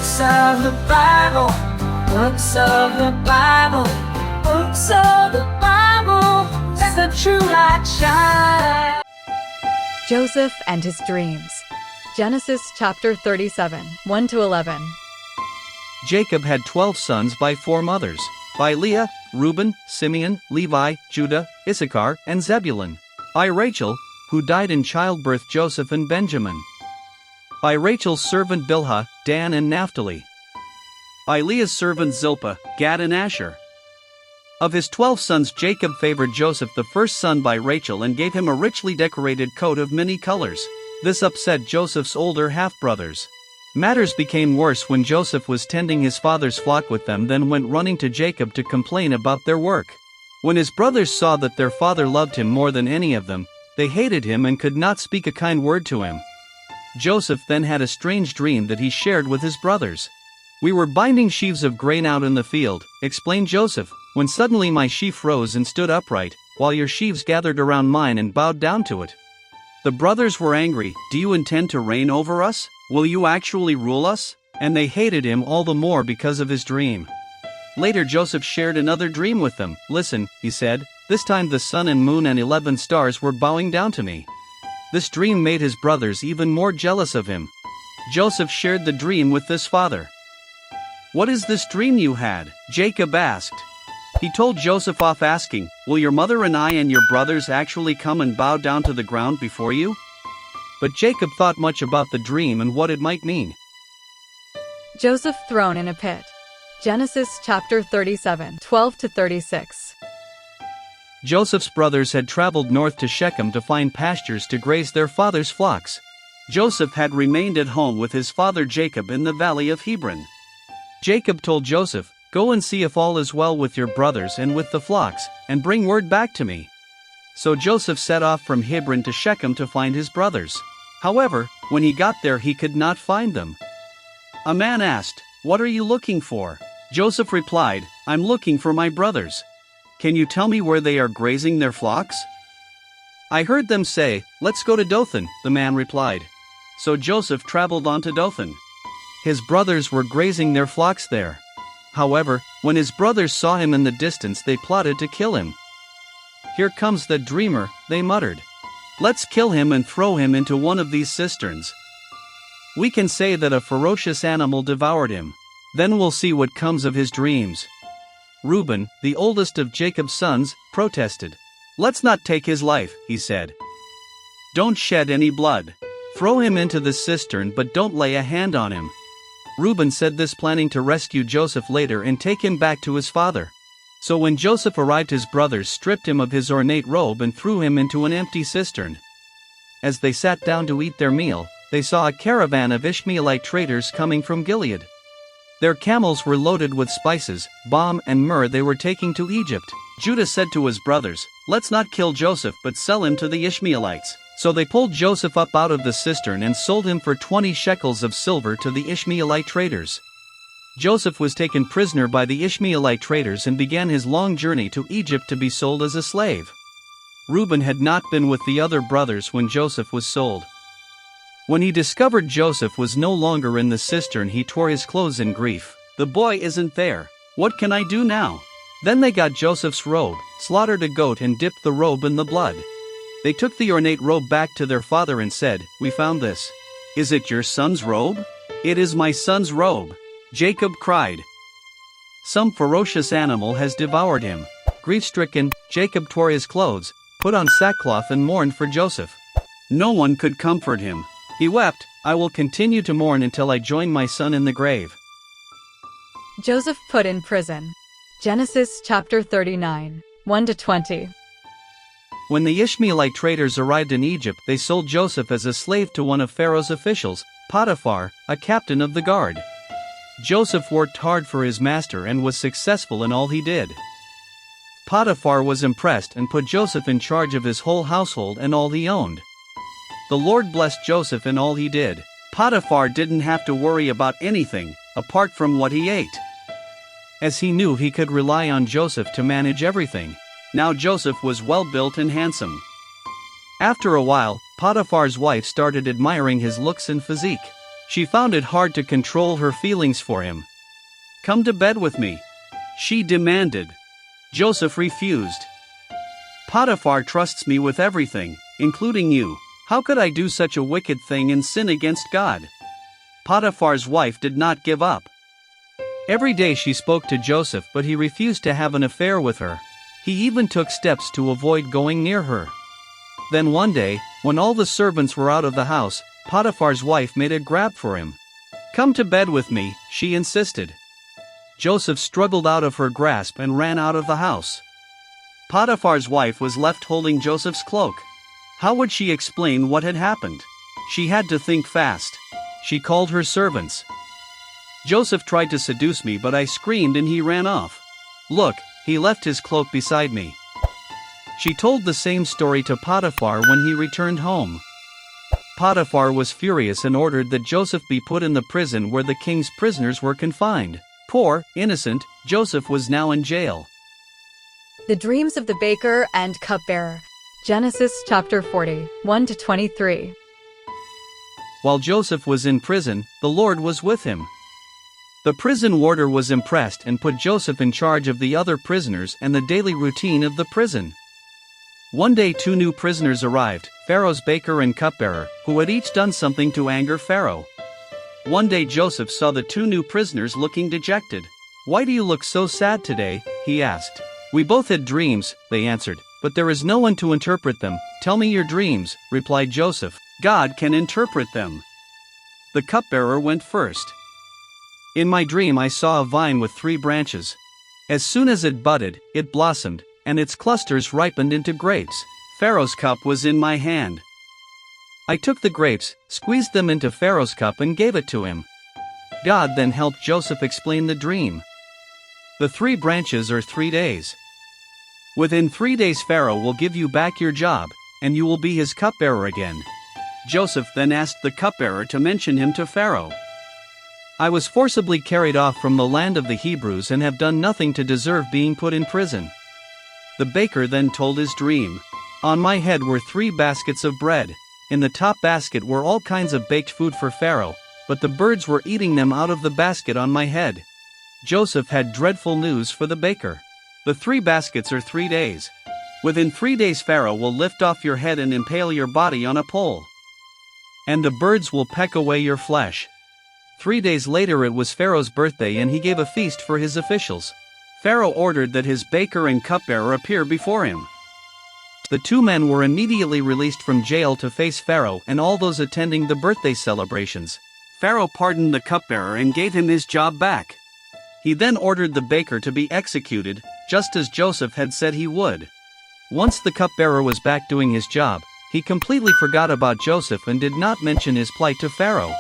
Books of the Bible, books of the Bible, books of the Bible, let the true light shine. Joseph and his dreams. Genesis chapter 37, 1-11. Jacob had 12 sons by 4 mothers, by Leah, Reuben, Simeon, Levi, Judah, Issachar, and Zebulun. By Rachel, who died in childbirth, Joseph and Benjamin. By Rachel's servant Bilhah, Dan and Naphtali. By Leah's servant Zilpah, Gad and Asher. Of his 12 sons, Jacob favored Joseph, the first son, by Rachel, and gave him a richly decorated coat of many colors. This upset Joseph's older half-brothers. Matters became worse when Joseph was tending his father's flock with them, then went running to Jacob to complain about their work. When his brothers saw that their father loved him more than any of them, they hated him and could not speak a kind word to him. Joseph then had a strange dream that he shared with his brothers. "We were binding sheaves of grain out in the field," explained Joseph, "when suddenly my sheaf rose and stood upright, while your sheaves gathered around mine and bowed down to it." The brothers were angry. "Do you intend to reign over us? Will you actually rule us?" And they hated him all the more because of his dream. Later Joseph shared another dream with them. "Listen," he said, "this time the sun and moon and 11 stars were bowing down to me." This dream made his brothers even more jealous of him. Joseph shared the dream with his father. "What is this dream you had?" Jacob asked. He told Joseph off, asking, "Will your mother and I and your brothers actually come and bow down to the ground before you?" But Jacob thought much about the dream and what it might mean. Joseph thrown in a pit. Genesis chapter 37, 12-36. Joseph's brothers had traveled north to Shechem to find pastures to graze their father's flocks. Joseph had remained at home with his father Jacob in the valley of Hebron. Jacob told Joseph, "Go and see if all is well with your brothers and with the flocks, and bring word back to me." So Joseph set off from Hebron to Shechem to find his brothers. However, when he got there he could not find them. A man asked, "What are you looking for?" Joseph replied, "I'm looking for my brothers. Can you tell me where they are grazing their flocks?" "I heard them say, 'Let's go to Dothan,'" the man replied. So Joseph traveled on to Dothan. His brothers were grazing their flocks there. However, when his brothers saw him in the distance, they plotted to kill him. "Here comes the dreamer," they muttered. "Let's kill him and throw him into one of these cisterns. We can say that a ferocious animal devoured him. Then we'll see what comes of his dreams." Reuben, the oldest of Jacob's sons, protested. "Let's not take his life," he said. "Don't shed any blood. Throw him into the cistern, but don't lay a hand on him." Reuben said this, planning to rescue Joseph later and take him back to his father. So when Joseph arrived, his brothers stripped him of his ornate robe and threw him into an empty cistern. As they sat down to eat their meal, they saw a caravan of Ishmaelite traders coming from Gilead. Their camels were loaded with spices, balm and myrrh they were taking to Egypt. Judah said to his brothers, "Let's not kill Joseph but sell him to the Ishmaelites." So they pulled Joseph up out of the cistern and sold him for 20 shekels of silver to the Ishmaelite traders. Joseph was taken prisoner by the Ishmaelite traders and began his long journey to Egypt to be sold as a slave. Reuben had not been with the other brothers when Joseph was sold. When he discovered Joseph was no longer in the cistern, he tore his clothes in grief. "The boy isn't there. What can I do now?" Then they got Joseph's robe, slaughtered a goat and dipped the robe in the blood. They took the ornate robe back to their father and said, "We found this. Is it your son's robe?" "It is my son's robe," Jacob cried. "Some ferocious animal has devoured him." Grief-stricken, Jacob tore his clothes, put on sackcloth and mourned for Joseph. No one could comfort him. He wept, "I will continue to mourn until I join my son in the grave." Joseph put in prison. Genesis chapter 39, 1-20. When the Ishmaelite traders arrived in Egypt, they sold Joseph as a slave to one of Pharaoh's officials, Potiphar, a captain of the guard. Joseph worked hard for his master and was successful in all he did. Potiphar was impressed and put Joseph in charge of his whole household and all he owned. The Lord blessed Joseph in all he did. Potiphar didn't have to worry about anything, apart from what he ate, as he knew he could rely on Joseph to manage everything. Now Joseph was well-built and handsome. After a while, Potiphar's wife started admiring his looks and physique. She found it hard to control her feelings for him. "Come to bed with me," she demanded. Joseph refused. "Potiphar trusts me with everything, including you. How could I do such a wicked thing and sin against God?" Potiphar's wife did not give up. Every day she spoke to Joseph, but he refused to have an affair with her. He even took steps to avoid going near her. Then one day, when all the servants were out of the house, Potiphar's wife made a grab for him. "Come to bed with me," she insisted. Joseph struggled out of her grasp and ran out of the house. Potiphar's wife was left holding Joseph's cloak. How would she explain what had happened? She had to think fast. She called her servants. "Joseph tried to seduce me, but I screamed and he ran off. Look, he left his cloak beside me." She told the same story to Potiphar when he returned home. Potiphar was furious and ordered that Joseph be put in the prison where the king's prisoners were confined. Poor, innocent, Joseph was now in jail. The dreams of the baker and cupbearer. Genesis chapter 40, 1-23. While Joseph was in prison, the Lord was with him. The prison warder was impressed and put Joseph in charge of the other prisoners and the daily routine of the prison. One day 2 new prisoners arrived, Pharaoh's baker and cupbearer, who had each done something to anger Pharaoh. One day Joseph saw the 2 new prisoners looking dejected. "Why do you look so sad today?" he asked. "We both had dreams," they answered, "but there is no one to interpret them." "Tell me your dreams," replied Joseph. "God can interpret them." The cupbearer went first. "In my dream I saw a vine with 3 branches. As soon as it budded, it blossomed, and its clusters ripened into grapes. Pharaoh's cup was in my hand. I took the grapes, squeezed them into Pharaoh's cup and gave it to him." God then helped Joseph explain the dream. The 3 branches are 3 days. Within 3 days Pharaoh will give you back your job, and you will be his cupbearer again. Joseph then asked the cupbearer to mention him to Pharaoh. "I was forcibly carried off from the land of the Hebrews and have done nothing to deserve being put in prison." The baker then told his dream. "On my head were 3 baskets of bread. In the top basket were all kinds of baked food for Pharaoh, but the birds were eating them out of the basket on my head." Joseph had dreadful news for the baker. The 3 baskets are 3 days. Within 3 days Pharaoh will lift off your head and impale your body on a pole. And the birds will peck away your flesh. 3 days later it was Pharaoh's birthday and he gave a feast for his officials. Pharaoh ordered that his baker and cupbearer appear before him. The 2 men were immediately released from jail to face Pharaoh and all those attending the birthday celebrations. Pharaoh pardoned the cupbearer and gave him his job back. He then ordered the baker to be executed, just as Joseph had said he would. Once the cupbearer was back doing his job, he completely forgot about Joseph and did not mention his plight to Pharaoh.